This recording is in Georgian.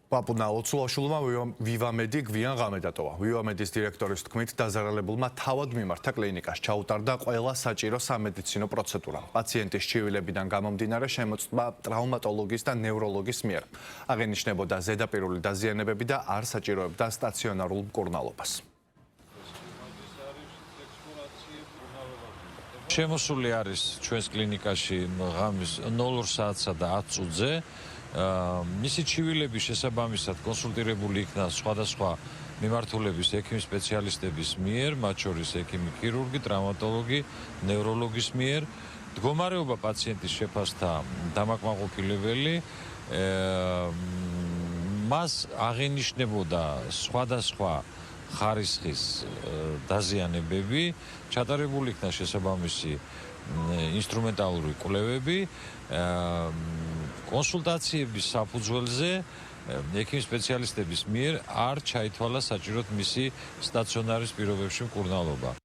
პაპუნა ოცულაშვილმა ვივამედი გვიან ღამედატოვა. ვივამედის დირექტორის თქმით, დაზარალებულმა თავად მიმართა კლინიკას, ჩაუტარდა ყველა საჭირო სამედიცინო პროცედურა. პაციენტის ჩივილებიდან გამომდინარე შემოწმდა ტრავმატოლოგის და ნევროლოგის მიერ. აღენიშნებოდა ზედაპირული დაზიანებები და არ საჭიროებდა სტაციონარულ მკურნალობას. შემოსული არის ჩვენს კლინიკაში ღამის 0 საათსა და 10 წუთზე. მისი ჩივილების შესაბამისად კონსულტირებული იქნა სხვადასხვა მიმართულების ექიმი სპეციალისტების მიერ, მათ შორის ექიმი ქირურგი, ტრავმატოლოგი, ნევროლოგის მიერ. მდგომარეობა პაციენტის შეფასდა დამაკმაყოფილებელი. მას აღენიშნებოდა სხვადასხვა ხარისხის დაზიანებები, ჩატარებული იქნა შესაბამისი ინსტრუმენტალური კვლევები, კონსულტაციების საფუძველზე ექიმ სპეციალისტების მიერ არ ჩაითვალა საჭიროდ მისი სტაციონარის პირობებში მკურნალობა.